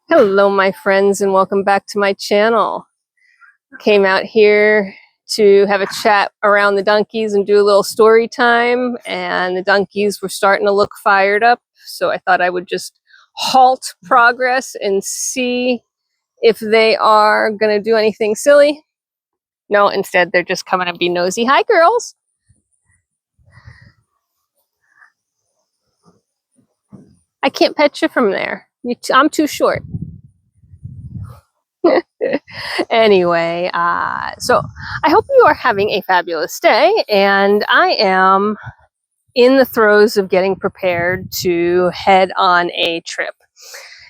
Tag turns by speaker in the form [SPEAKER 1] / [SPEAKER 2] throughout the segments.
[SPEAKER 1] Hello, my friends, and welcome back to my channel. Came out here to have a chat around the donkeys and do a little story time, and the donkeys were starting to look fired up, so I thought I would just halt progress and see if they are going to do anything silly. No, instead they're just coming to be nosy. Hi, girls. I can't pet you from there. I'm too short. Anyway, so I hope you are having a fabulous day, and I am in the throes of getting prepared to head on a trip.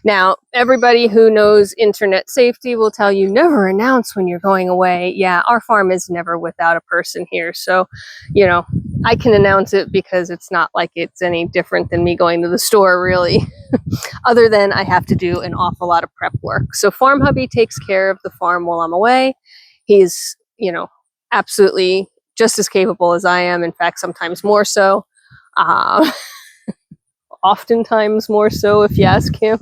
[SPEAKER 1] Now, everybody who knows internet safety will tell you never announce when you're going away. Yeah, our farm is never without a person here, so I can announce it because it's not like it's any different than me going to the store, really. Other than I have to do an awful lot of prep work. So Farm Hubby takes care of the farm while I'm away. He's, absolutely just as capable as I am. In fact, sometimes more so. Oftentimes more so if you ask him.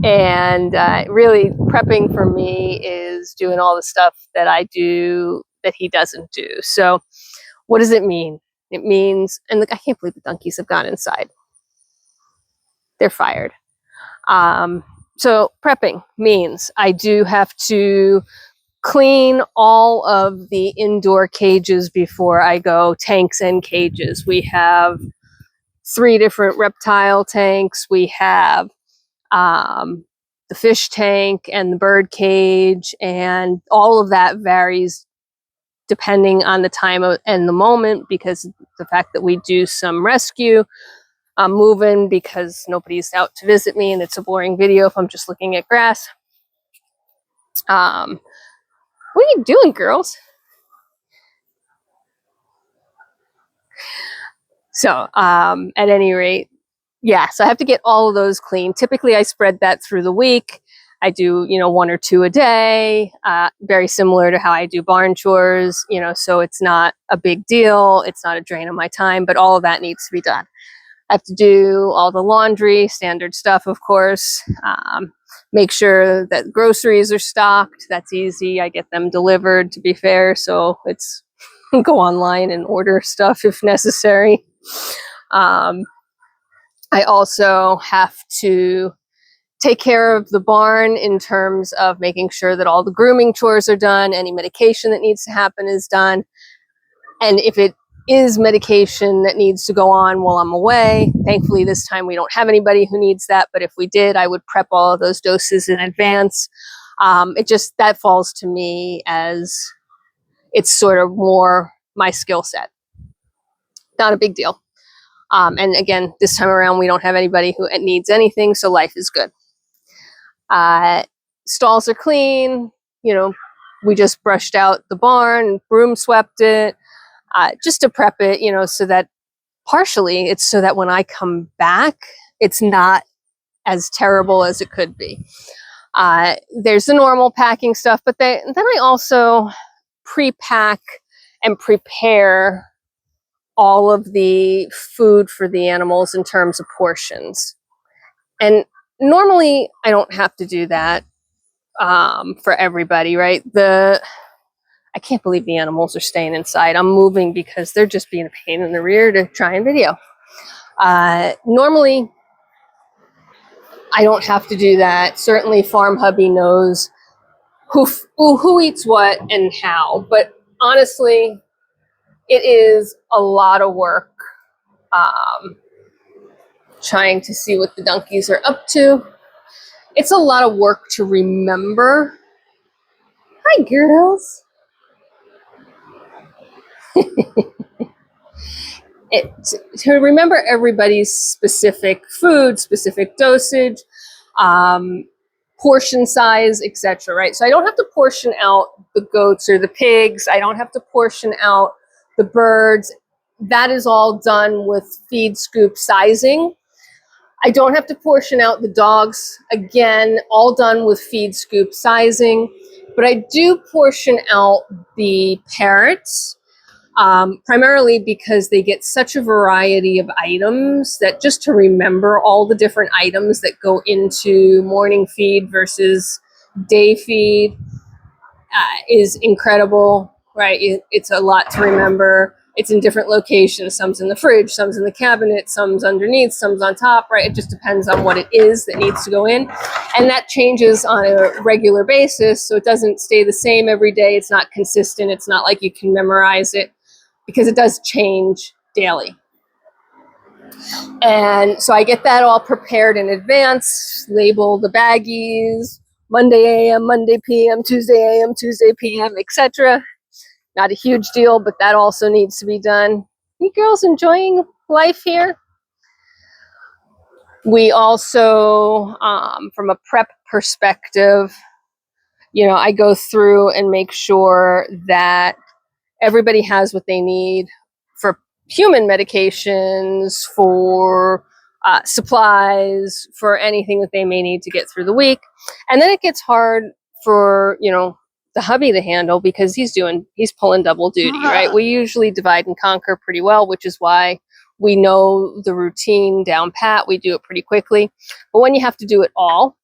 [SPEAKER 1] And really prepping for me is doing all the stuff that I do that he doesn't do. So what does it mean? It means, and look, I can't believe the donkeys have gone inside. They're fired. So prepping means I do have to clean all of the indoor cages before I go, tanks and cages. We have 3 different reptile tanks. We have the fish tank and the bird cage, and all of that varies depending on the time and the moment, because the fact that we do some rescue. I'm moving because nobody's out to visit me and it's a boring video if I'm just looking at grass. What are you doing, girls? So at any rate, yeah, so I have to get all of those clean. Typically I spread that through the week. I do, 1 or 2 a day, very similar to how I do barn chores, so it's not a big deal. It's not a drain of my time, but all of that needs to be done. I have to do all the laundry, standard stuff, of course. Make sure that groceries are stocked. That's easy. I get them delivered, to be fair, so it's go online and order stuff if necessary. I also have to take care of the barn in terms of making sure that all the grooming chores are done, any medication that needs to happen is done. And if it is medication that needs to go on while I'm away, thankfully this time we don't have anybody who needs that, but if we did, I would prep all of those doses in advance. That falls to me as it's sort of more my skill set. Not a big deal. And again, this time around, we don't have anybody who needs anything, so life is good. Stalls are clean. We just brushed out the barn, broom swept it, just to prep it, so that partially it's so that when I come back, it's not as terrible as it could be. There's the normal packing stuff, but then I also pre-pack and prepare all of the food for the animals in terms of portions. And normally I don't have to do that for everybody, right? I can't believe the animals are staying inside. I'm moving because they're just being a pain in the rear to try and video. Normally I don't have to do that. Certainly Farm Hubby knows who eats what and how, but honestly, it is a lot of work trying to see what the donkeys are up to. It's a lot of work to remember. Hi, girls. To remember everybody's specific food, specific dosage, portion size, etc. Right? So I don't have to portion out the goats or the pigs. I don't have to portion out the birds. That is all done with feed scoop sizing. I don't have to portion out the dogs. Again, all done with feed scoop sizing. But I do portion out the parrots. primarily because they get such a variety of items that just to remember all the different items that go into morning feed versus day feed is incredible, right? It's a lot to remember. It's in different locations. Some's in the fridge, some's in the cabinet, some's underneath, some's on top, right? It just depends on what it is that needs to go in. And that changes on a regular basis, so it doesn't stay the same every day. It's not consistent. It's not like you can memorize it because it does change daily. And so I get that all prepared in advance, label the baggies, Monday AM, Monday PM, Tuesday AM, Tuesday PM, etc. Not a huge deal, but that also needs to be done. You girls enjoying life here? We also, from a prep perspective, I go through and make sure that everybody has what they need for human medications, for supplies, for anything that they may need to get through the week. And then it gets hard for, the hubby to handle because he's pulling double duty, right? We usually divide and conquer pretty well, which is why we know the routine down pat. We do it pretty quickly. But when you have to do it all,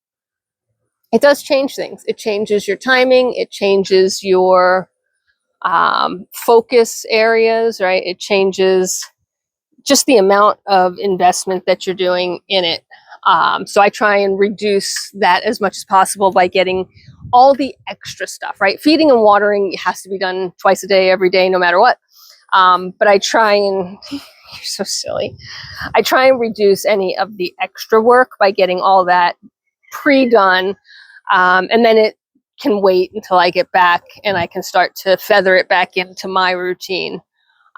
[SPEAKER 1] it does change things. It changes your timing. It changes your focus areas, right? It changes just the amount of investment that you're doing in it. So I try and reduce that as much as possible by getting all the extra stuff, right? Feeding and watering has to be done twice a day, every day, no matter what. But I try and, you're so silly. I try and reduce any of the extra work by getting all that pre-done. And then it can wait until I get back and I can start to feather it back into my routine.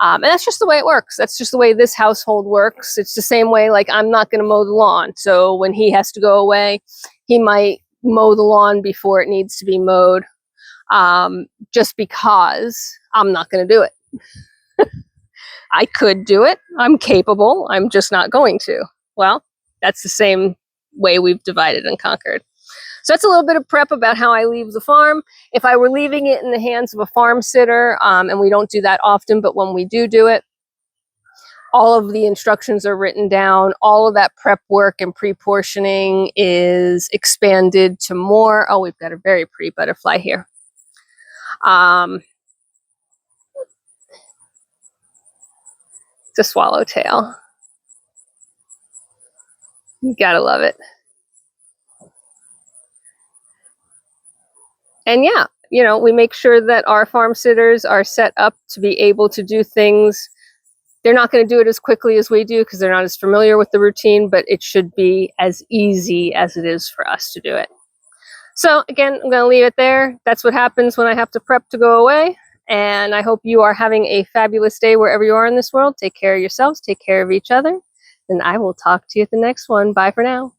[SPEAKER 1] And that's just the way it works. That's just the way this household works. It's the same way, like I'm not going to mow the lawn. So when he has to go away, he might mow the lawn before it needs to be mowed, just because I'm not going to do it. I could do it. I'm capable. I'm just not going to. Well, that's the same way we've divided and conquered. So that's a little bit of prep about how I leave the farm. If I were leaving it in the hands of a farm sitter, and we don't do that often, but when we do it, all of the instructions are written down. All of that prep work and pre-portioning is expanded to more. Oh, we've got a very pretty butterfly here. It's a swallowtail. You gotta love it. And yeah, we make sure that our farm sitters are set up to be able to do things. They're not going to do it as quickly as we do because they're not as familiar with the routine, but it should be as easy as it is for us to do it. So again, I'm going to leave it there. That's what happens when I have to prep to go away. And I hope you are having a fabulous day wherever you are in this world. Take care of yourselves. Take care of each other. And I will talk to you at the next one. Bye for now.